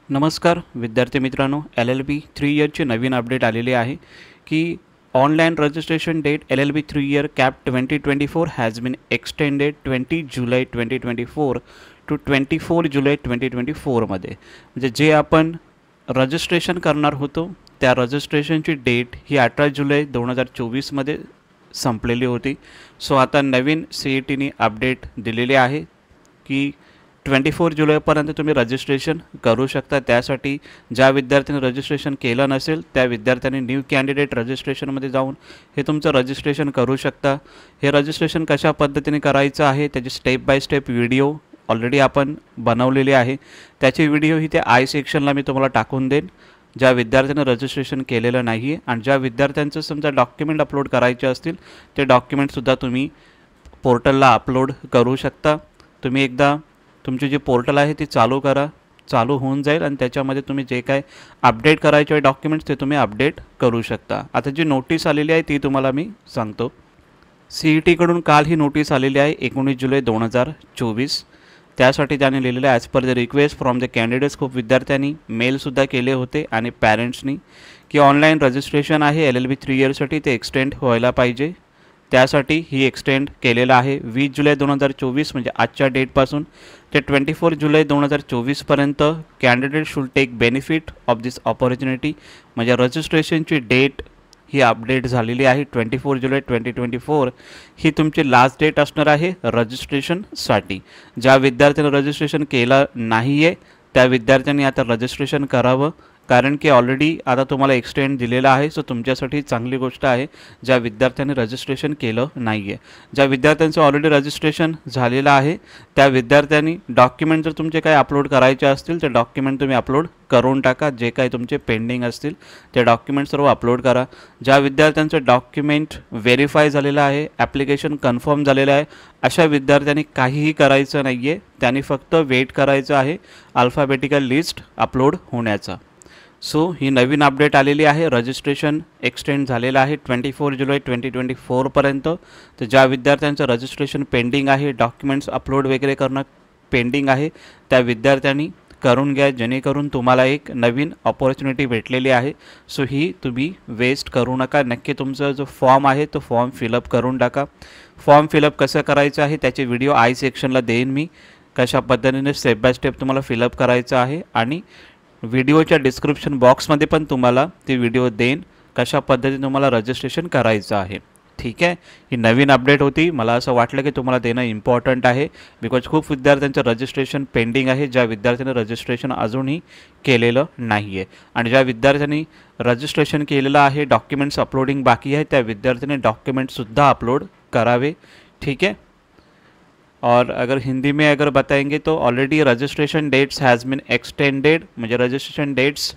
नमस्कार विद्यार्थी मित्रांनो, LLB 3 इयरची नवीन अपडेट आलेली आहे की online registration date LLB 3 year cap 2024 has been extended 20 जुलै 2024 टू 24 जुलै 2024 मध्ये। म्हणजे जे आपण रजिस्ट्रेशन करणार होतो त्या रजिस्ट्रेशनची डेट ही 18 जुलै 2024 मध्ये संपलेली होती। सो आता नवीन CETने अपडेट दिलेली आहे की 24 जुलैपर्यंत तुम्ही रजिस्ट्रेशन करू शकता। त्यासाठी ज्या विद्यार्थ्यांनी रजिस्ट्रेशन केलं नसेल त्या विद्यार्थ्यांनी न्यू कॅन्डिडेट रजिस्ट्रेशनमध्ये जाऊन हे तुमचं रजिस्ट्रेशन करू शकता। हे रजिस्ट्रेशन कशा पद्धतीने करायचं आहे त्याची step by step video already आपण बनवलेली आहे। त्याची व्हिडिओ ही त्या आय सेक्शनला मी तुम्हाला टाकून देईन। ज्या विद्यार्थ्यांनी रजिस्ट्रेशन केलेलं नाही आणि ज्या विद्यार्थ्यांचं समजा डॉक्युमेंट अपलोड करायचे असतील ते डॉक्युमेंटसुद्धा तुम्ही पोर्टलला अपलोड करू शकता। तुम्ही एकदा तुमची जी पोर्टल आहे ती चालू करा, चालू होऊन जाईल आणि त्याच्यामध्ये तुम्ही जे काय अपडेट करायचे डॉक्युमेंट्स ते तुम्ही अपडेट करू शकता। आता जी नोटीस आलेली आहे ती तुम्हाला मी सांगतो। CETकडून काल ही नोटीस आलेली आहे 19 जुलै 2024। त्यासाठी त्याने लिहिलेलं आहे as per the request from the candidates. खूप विद्यार्थ्यांनी मेलसुद्धा केले होते आणि पॅरेंट्सनी की ऑनलाईन रजिस्ट्रेशन आहे LLB 3 इयरसाठी ते एक्सटेंड व्हायला पाहिजे। त्यासाठी ही एक्सटेंड केलेलं आहे 20 जुलै 2024 म्हणजे आजच्या डेटपासून ते 24 जुलै 2024 पर्यंत candidate should take benefit of this opportunity. म्हणजे रजिस्ट्रेशनची डेट ही अपडेट झालेली आहे 24 जुलै 2024 ही तुमची लास्ट डेट असणार आहे रजिस्ट्रेशनसाठी। ज्या विद्यार्थ्यांनी रजिस्ट्रेशन केलं नाही आहे त्या विद्यार्थ्यांनी आता रजिस्ट्रेशन करावं, कारण की ऑलरेडी आता तुम्हाला एक्सटेंड दिलेला आहे। सो तुमच्यासाठी चांगली गोष्ट आहे ज्या विद्यार्थ्यांनी रजिस्ट्रेशन केलं नाही आहे। ज्या विद्यार्थ्यांचं ऑलरेडी रजिस्ट्रेशन झालेलं आहे त्या विद्यार्थ्यांनी डॉक्युमेंट जर तुमचे काही अपलोड करायचे असतील ते डॉक्युमेंट तुम्ही अपलोड करून टाका। जे काही तुमचे पेंडिंग असतील ते डॉक्युमेंट सर्व अपलोड करा। ज्या विद्यार्थ्यांचं डॉक्युमेंट व्हेरीफाय झालेलं आहे, ॲप्लिकेशन कन्फर्म झालेलं आहे, अशा विद्यार्थ्यांनी काहीही करायचं नाही आहे। त्यांनी फक्त वेट करायचं आहे अल्फाबेटिकल लिस्ट अपलोड होण्याचा। सो ही नवीन अपडेट आलेली आहे। रजिस्ट्रेशन एक्सटेंड झालेलं आहे 24 जुलै 2024 पर्यंत। तर ज्या विद्यार्थ्यांचं रजिस्ट्रेशन पेंडिंग आहे, डॉक्युमेंट्स अपलोड वगैरे करणं पेंडिंग आहे त्या विद्यार्थ्यांनी करून घ्या, जेणेकरून तुम्हाला एक नवीन ऑपॉर्च्युनिटी भेटलेली आहे। सो ही तुम्ही वेस्ट करू नका। नक्की तुमचा जो फॉर्म आहे तो फॉर्म फिलअप करून टाका। फॉर्म फिलअप कसं करायचं आहे त्याची व्हिडिओ आय सेक्शनला देईन मी, कशा पद्धतीने स्टेप बाय स्टेप तुम्हाला फिलअप करायचं आहे आणि व्हिडिओच्या डिस्क्रिप्शन बॉक्समध्ये पण तुम्हाला ती व्हिडिओ देईन कशा पद्धतीने तुम्हाला रजिस्ट्रेशन करायचं आहे। ठीक आहे, ही नवीन अपडेट होती। मला असं वाटलं की तुम्हाला देणं इम्पॉर्टंट आहे बिकॉज खूप विद्यार्थ्यांचं रजिस्ट्रेशन पेंडिंग आहे ज्या विद्यार्थ्यांनी रजिस्ट्रेशन अजूनही केलेलं नाही आहे। आणि ज्या विद्यार्थ्यांनी रजिस्ट्रेशन केलेलं आहे डॉक्युमेंट्स अपलोडिंग बाकी आहे त्या विद्यार्थ्यांनी डॉक्युमेंट्ससुद्धा अपलोड करावे। ठीक है, और अगर हिंदी में अगर बताएंगे तो already registration dates has been extended. मुझे रजिस्ट्रेशन डेट्स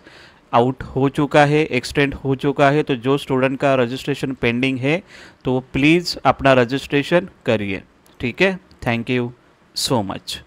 आउट हो चुका है, एक्सटेंड हो चुका है। तो जो स्टूडेंट का रजिस्ट्रेशन पेंडिंग है तो प्लीज़ अपना रजिस्ट्रेशन करिए। ठीक है, थैंक यू सो मच।